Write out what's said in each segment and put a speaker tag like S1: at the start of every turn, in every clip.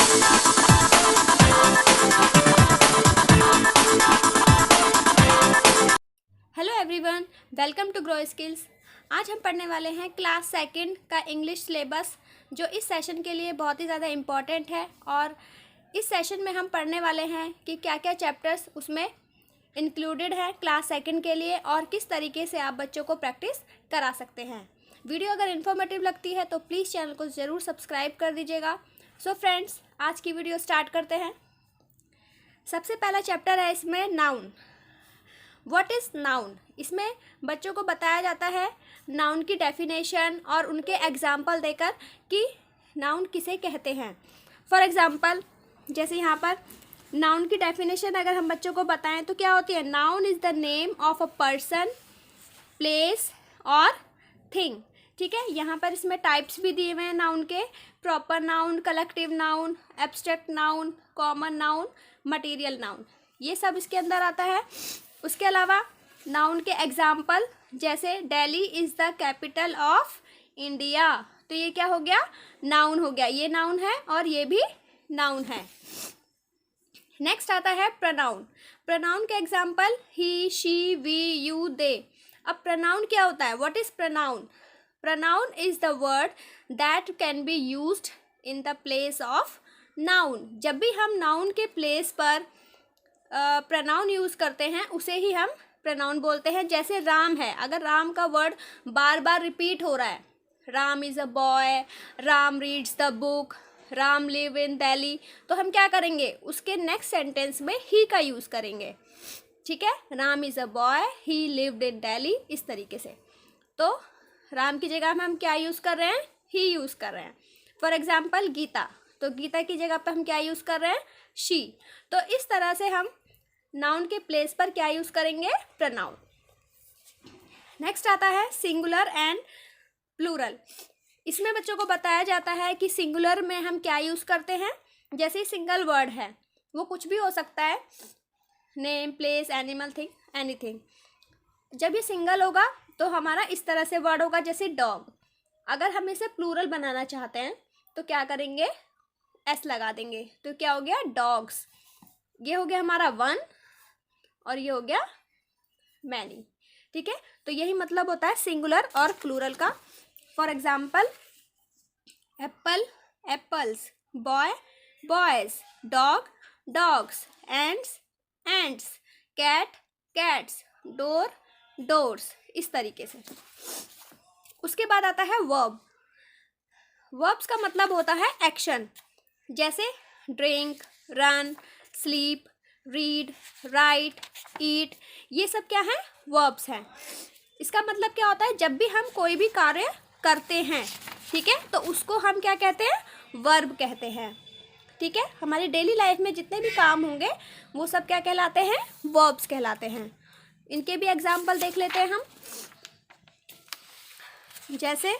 S1: Hello everyone, welcome to grow skills. आज हम पढ़ने वाले हैं क्लास सेकंड का इंग्लिश सिलेबस, जो इस सेशन के लिए बहुत ही ज़्यादा इम्पॉर्टेंट है। और इस सेशन में हम पढ़ने वाले हैं कि क्या क्या चैप्टर्स उसमें इंक्लूडेड है क्लास सेकंड के लिए और किस तरीके से आप बच्चों को प्रैक्टिस करा सकते हैं। वीडियो अगर इन्फॉर्मेटिव लगती है तो प्लीज़ चैनल को ज़रूर सब्सक्राइब कर दीजिएगा। सो फ्रेंड्स, आज की वीडियो स्टार्ट करते हैं। सबसे पहला चैप्टर है इसमें नाउन। What is noun? इसमें बच्चों को बताया जाता है नाउन की डेफिनेशन और उनके एग्जाम्पल देकर कि नाउन किसे कहते हैं। फॉर एग्जाम्पल, जैसे यहाँ पर नाउन की डेफिनेशन अगर हम बच्चों को बताएं तो क्या होती है? Noun is the name of a person, place और थिंग। ठीक है, यहाँ पर इसमें टाइप्स भी दिए हुए हैं नाउन के: proper noun, collective noun, abstract noun, common noun, material noun, ये सब इसके अंदर आता है। उसके अलावा नाउन के एग्जाम्पल, जैसे Delhi is the capital of India, तो ये क्या हो गया? नाउन हो गया। ये नाउन है और ये भी नाउन है। नेक्स्ट आता है प्रोनाउन। प्रोनाउन के example he, she, we, you, they. अब प्रोनाउन क्या होता है? What is pronoun? Pronoun is the word that can be used in the place of noun. जब भी हम नाउन के प्लेस पर प्रोनाउन यूज़ करते हैं उसे ही हम प्रोनाउन बोलते हैं। जैसे राम है, अगर राम का वर्ड बार बार रिपीट हो रहा है, Ram is a boy, Ram reads the book, Ram live in Delhi, तो हम क्या करेंगे? उसके नेक्स्ट सेंटेंस में ही का यूज़ करेंगे। ठीक है, Ram is a boy, he lived in Delhi, इस तरीके से। तो राम की जगह में हम क्या यूज़ कर रहे हैं? ही यूज़ कर रहे हैं। फॉर एग्जाम्पल गीता, तो गीता की जगह पर हम क्या यूज़ कर रहे हैं? शी। तो इस तरह से हम नाउन के प्लेस पर क्या यूज़ करेंगे? प्रोनाउन। नेक्स्ट आता है सिंगुलर एंड प्लूरल। इसमें बच्चों को बताया जाता है कि सिंगुलर में हम क्या यूज़ करते हैं। जैसे सिंगल वर्ड है, वो कुछ भी हो सकता है, name, place, animal, thing, anything. जब ये सिंगल होगा तो हमारा इस तरह से वर्ड होगा, जैसे डॉग। अगर हम इसे प्लूरल बनाना चाहते हैं तो क्या करेंगे? एस लगा देंगे, तो क्या हो गया? डॉग्स। ये हो गया हमारा वन और ये हो गया मैनी। ठीक है, तो यही मतलब होता है सिंगुलर और प्लूरल का। For example, apple, apples, boy, boys, dog, dogs, ends, ends, cat, cats, door, doors, इस तरीके से। उसके बाद आता है वर्ब। वर्ब्स का मतलब होता है एक्शन। जैसे drink, run, sleep, read, write, eat, ये सब क्या है? वर्ब्स हैं। इसका मतलब क्या होता है? जब भी हम कोई भी कार्य करते हैं, ठीक है, तो उसको हम क्या कहते हैं? वर्ब कहते हैं। ठीक है, हमारी डेली लाइफ में जितने भी काम होंगे वो सब क्या कहलाते हैं? वर्ब्स कहलाते हैं। इनके भी एग्जाम्पल देख लेते हैं हम। जैसे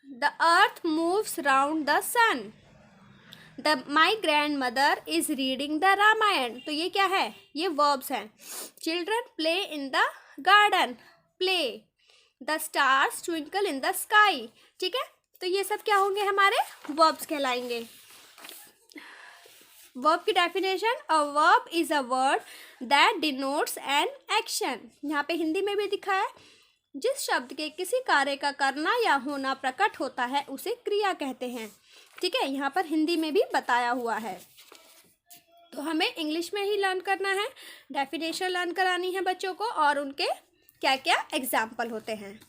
S1: the earth moves round the sun, my grandmother is reading the Ramayana, तो ये क्या है? ये वर्ब्स हैं। Children play in the garden, play, the stars twinkle in the sky. ठीक है, तो ये सब क्या होंगे? हमारे वर्ब्स कहलाएंगे। वर्ब की definition: a verb is a word that denotes an action. यहाँ पे हिंदी में भी दिखा है, जिस शब्द के किसी कार्य का करना या होना प्रकट होता है उसे क्रिया कहते हैं। ठीक है, यहाँ पर हिंदी में भी बताया हुआ है। तो हमें इंग्लिश में ही लर्न करना है, डेफिनेशन लर्न करानी है बच्चों को और उनके क्या क्या एग्जाम्पल होते हैं।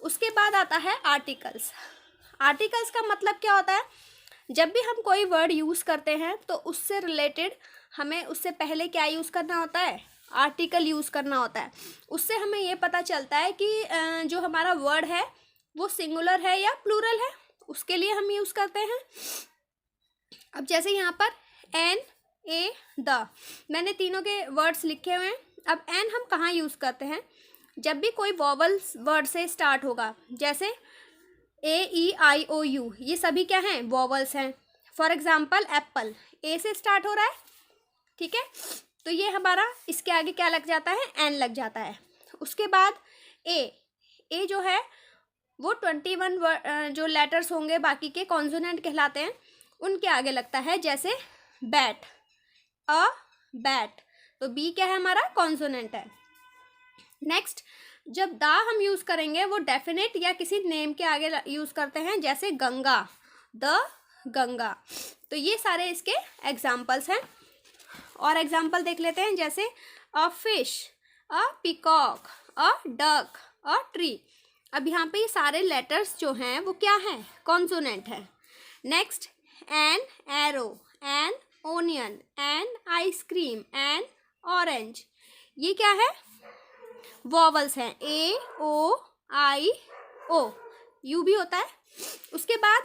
S1: उसके बाद आता है आर्टिकल्स। आर्टिकल्स का मतलब क्या होता है? जब भी हम कोई वर्ड यूज़ करते हैं तो उससे रिलेटेड हमें उससे पहले क्या यूज़ करना होता है? आर्टिकल यूज़ करना होता है। उससे हमें ये पता चलता है कि जो हमारा वर्ड है वो सिंगुलर है या प्लूरल है, उसके लिए हम यूज़ करते हैं। अब जैसे यहाँ पर एन, ए, द, मैंने तीनों के वर्ड्स लिखे हुए हैं। अब एन हम कहाँ यूज़ करते हैं? जब भी कोई वॉवल्स वर्ड से स्टार्ट होगा, जैसे ए, ई, आई, ओ, यू, ये सभी क्या हैं? वॉवल्स हैं। फॉर एग्जाम्पल एप्पल, ए से स्टार्ट हो रहा है। ठीक है, तो ये हमारा इसके आगे क्या लग जाता है? एन लग जाता है। उसके बाद ए जो है वो 21 जो लेटर्स होंगे बाकी के कॉन्सोनेंट कहलाते हैं। उनके आगे लगता है, जैसे बैट, अ बैट, तो बी क्या है हमारा, कॉन्सोनेंट है। नेक्स्ट, जब दा हम यूज करेंगे वो डेफिनेट या किसी नेम के आगे यूज करते हैं, जैसे गंगा, द गंगा। तो ये सारे इसके एग्जाम्पल्स हैं। और एग्जाम्पल देख लेते हैं, जैसे a fish, a peacock, a duck, a tree. अब यहाँ पे ये सारे लेटर्स जो हैं वो क्या हैं, कॉन्सोनेंट है। Next, an arrow, an onion, an ice cream, an orange, ये क्या है, वॉवल्स हैं, ए ओ आई ओ, यू भी होता है। उसके बाद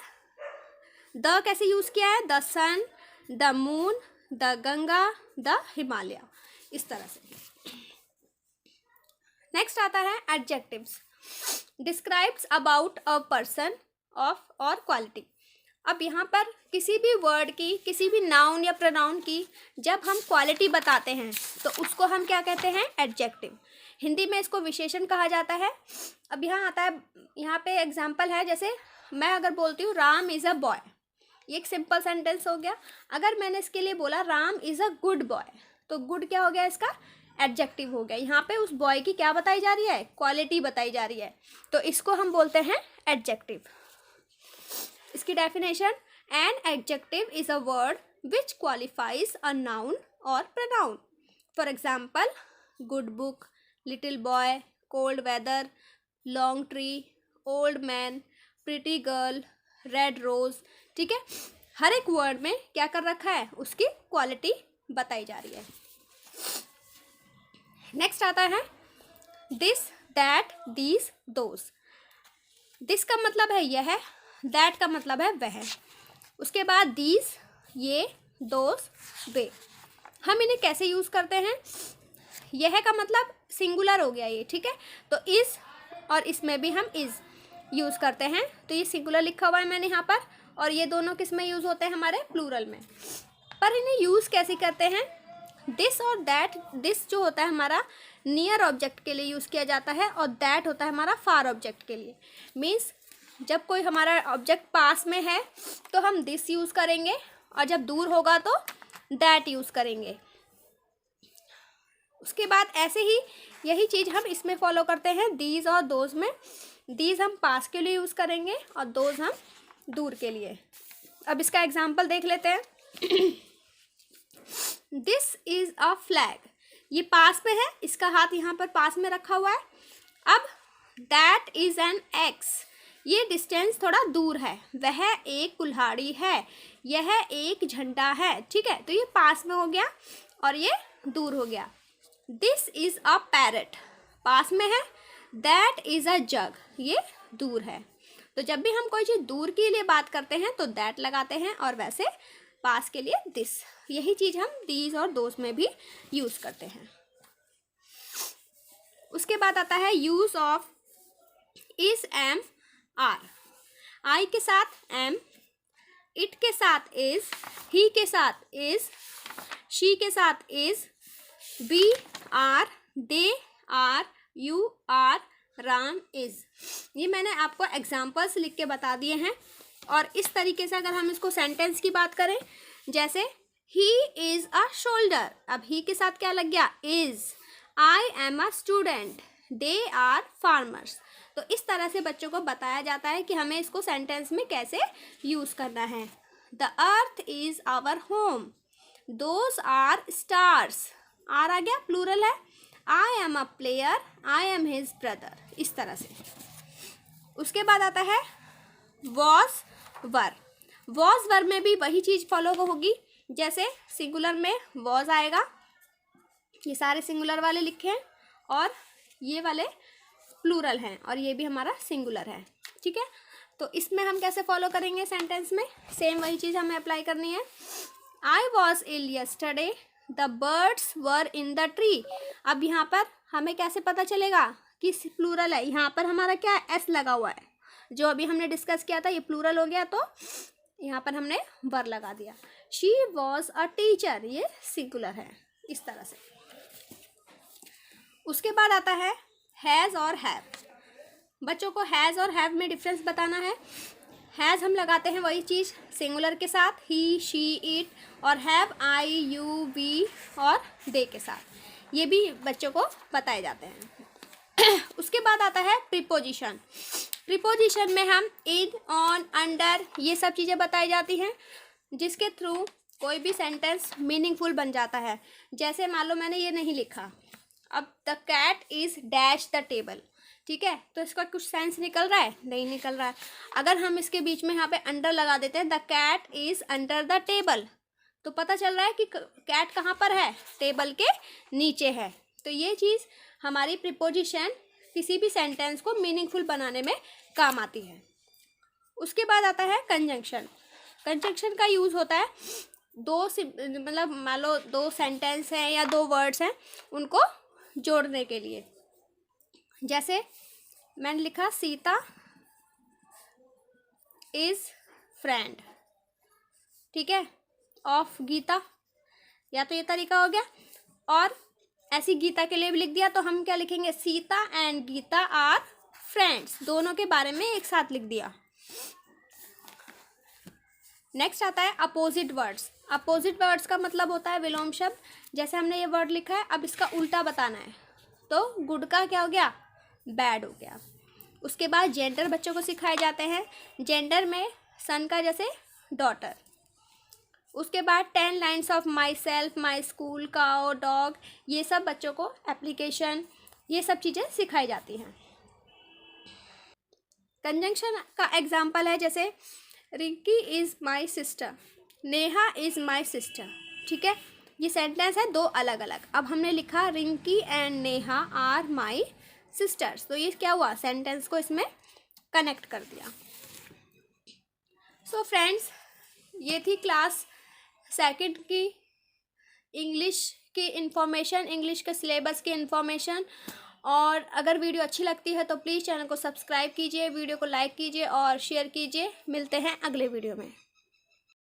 S1: द कैसे यूज किया है, the sun, the moon, the Ganga, the Himalaya, इस तरह से। नेक्स्ट आता है adjectives, describes about a person of और क्वालिटी। अब यहाँ पर किसी भी वर्ड की, किसी भी नाउन या प्रोनाउन की जब हम क्वालिटी बताते हैं तो उसको हम क्या कहते हैं, एडजेक्टिव। हिंदी में इसको विशेषण कहा जाता है। अब यहाँ आता है, यहाँ पे एग्जाम्पल है, जैसे मैं अगर बोलती हूँ राम इज़ अ बॉय, ये एक सिंपल सेंटेंस हो गया। अगर मैंने इसके लिए बोला Ram is a good boy, तो गुड क्या हो गया, इसका एडजेक्टिव हो गया। यहाँ पे उस बॉय की क्या बताई जा रही है, क्वालिटी बताई जा रही है, तो इसको हम बोलते हैं एडजेक्टिव। इसकी definition, an adjective is a word which qualifies a noun और pronoun. For example, good book, little boy, cold weather, long tree, old man, pretty girl, red rose. ठीक है, हर एक वर्ड में क्या कर रखा है, उसकी क्वालिटी बताई जा रही है। नेक्स्ट आता है this, that, these, those. This का मतलब है यह, दैट का मतलब है वह, उसके बाद दीज ये, दोज वे। हम इन्हें कैसे यूज करते हैं, यह का मतलब सिंगुलर हो गया ये, ठीक है, तो इज, और इसमें भी हम इज यूज करते हैं, तो ये सिंगुलर लिखा हुआ है मैंने यहाँ पर, और ये दोनों किस में यूज होते हैं, हमारे प्लूरल में। पर इन्हें यूज कैसे करते हैं, दिस और दैट, दिस जो होता है हमारा नियर ऑब्जेक्ट के लिए यूज किया जाता है, और दैट होता है हमारा फार ऑब्जेक्ट के लिए। मीन्स जब कोई हमारा ऑब्जेक्ट पास में है तो हम दिस यूज करेंगे, और जब दूर होगा तो दैट यूज करेंगे। उसके बाद ऐसे ही यही चीज हम इसमें फॉलो करते हैं, दीज और दोज में। दीज हम पास के लिए यूज करेंगे और दोज हम दूर के लिए। अब इसका एग्जाम्पल देख लेते हैं। दिस इज अ फ्लैग, ये पास में है, इसका हाथ यहाँ पर पास में रखा हुआ है। अब दैट इज एन एक्स, ये डिस्टेंस थोड़ा दूर है, वह एक कुल्हाड़ी है, यह एक झंडा है। ठीक है, तो ये पास में हो गया और ये दूर हो गया। दिस इज अ पैरट, पास में है, दैट इज अ जग, ये दूर है। तो जब भी हम कोई चीज़ दूर के लिए बात करते हैं तो दैट लगाते हैं, और वैसे पास के लिए दिस। यही चीज़ हम दीज और दोज में भी यूज करते हैं। उसके बाद आता है use of is, am, are. I के साथ एम, इट के साथ इज, ही के साथ इज, शी के साथ is, we are, they are, you are, Ram is. ये मैंने आपको एग्जाम्पल्स लिख के बता दिए हैं। और इस तरीके से अगर हम इसको सेंटेंस की बात करें, जैसे ही इज अ शोल्डर, अब ही के साथ क्या लग गया, is. I am a student, they are farmers. तो इस तरह से बच्चों को बताया जाता है कि हमें इसको सेंटेंस में कैसे यूज करना है। The earth is our home, those are stars, are आ गया, प्लूरल है। I am a player, I am his brother, इस तरह से। उसके बाद आता है वॉज, वर। वॉज, वर में भी वही चीज फॉलो होगी, जैसे सिंगुलर में वॉज आएगा, ये सारे सिंगुलर वाले लिखे हैं, और ये वाले प्लूरल हैं, और ये भी हमारा सिंगुलर है। ठीक है, तो इसमें हम कैसे फॉलो करेंगे सेंटेंस में, सेम वही चीज़ हमें अप्लाई करनी है। I was ill yesterday, the birds were in the tree. अब यहाँ पर हमें कैसे पता चलेगा कि प्लूरल है, यहाँ पर हमारा क्या है, एस लगा हुआ है, जो अभी हमने डिस्कस किया था, ये प्लूरल हो गया, तो यहाँ पर हमने वर लगा दिया। शी वॉज अ टीचर, ये सिंगुलर है, इस तरह से। उसके बाद आता है हैज़ और हैव। बच्चों को हैज़ और हैव में डिफरेंस बताना है। हैज़ हम लगाते हैं वही चीज़ सिंगुलर के साथ, ही, शी, इट, और हैव आई, यू, वी और दे के साथ। ये भी बच्चों को बताए जाते हैं। उसके बाद आता है प्रीपोजिशन। प्रीपोजिशन में हम इन, ऑन, अंडर ये सब चीज़ें बताई जाती हैं, जिसके थ्रू कोई भी सेंटेंस मीनिंगफुल बन जाता है। जैसे मान लो मैंने ये नहीं लिखा, अब the cat is dash the table, ठीक है, तो इसका कुछ सेंस निकल रहा है? नहीं निकल रहा है। अगर हम इसके बीच में यहाँ पे अंडर लगा देते हैं, the cat is under the table, तो पता चल रहा है कि कैट कहाँ पर है? टेबल के नीचे है। तो ये चीज़ हमारी प्रीपोजिशन किसी भी सेंटेंस को मीनिंगफुल बनाने में काम आती है। उसके बाद आता है कंजंक्शन। कंजंक्शन का यूज़ होता है मतलब मान लो दो सेंटेंस हैं या दो वर्ड्स हैं, उनको जोड़ने के लिए। जैसे मैंने लिखा सीता इज़ फ्रेंड, ठीक है, ऑफ गीता, या तो ये तरीका हो गया। और ऐसी गीता के लिए भी लिख दिया तो हम क्या लिखेंगे? Sita and Gita are friends, दोनों के बारे में एक साथ लिख दिया। नेक्स्ट आता है अपोजिट वर्ड्स। अपोजिट वर्ड्स का मतलब होता है विलोम शब्द। जैसे हमने ये वर्ड लिखा है, अब इसका उल्टा बताना है, तो गुड का क्या हो गया? बैड हो गया। उसके बाद जेंडर बच्चों को सिखाए जाते हैं। जेंडर में सन का जैसे डॉटर। उसके बाद 10 lines of myself, my school, cow, dog, ये सब बच्चों को एप्लीकेशन, ये सब चीज़ें सिखाई जाती हैं। कंजंक्शन का एग्जाम्पल है जैसे Rinki is my sister, Neha is my sister, ठीक है, ये सेंटेंस है दो अलग अलग। अब हमने लिखा Rinki and Neha are my sisters, तो ये क्या हुआ? सेंटेंस को इसमें कनेक्ट कर दिया। सो फ्रेंड्स, ये थी क्लास सेकंड की इंग्लिश की इन्फॉर्मेशन, इंग्लिश के सिलेबस की इन्फॉर्मेशन। और अगर वीडियो अच्छी लगती है तो प्लीज़ चैनल को सब्सक्राइब कीजिए, वीडियो को लाइक कीजिए और शेयर कीजिए। मिलते हैं अगले वीडियो में।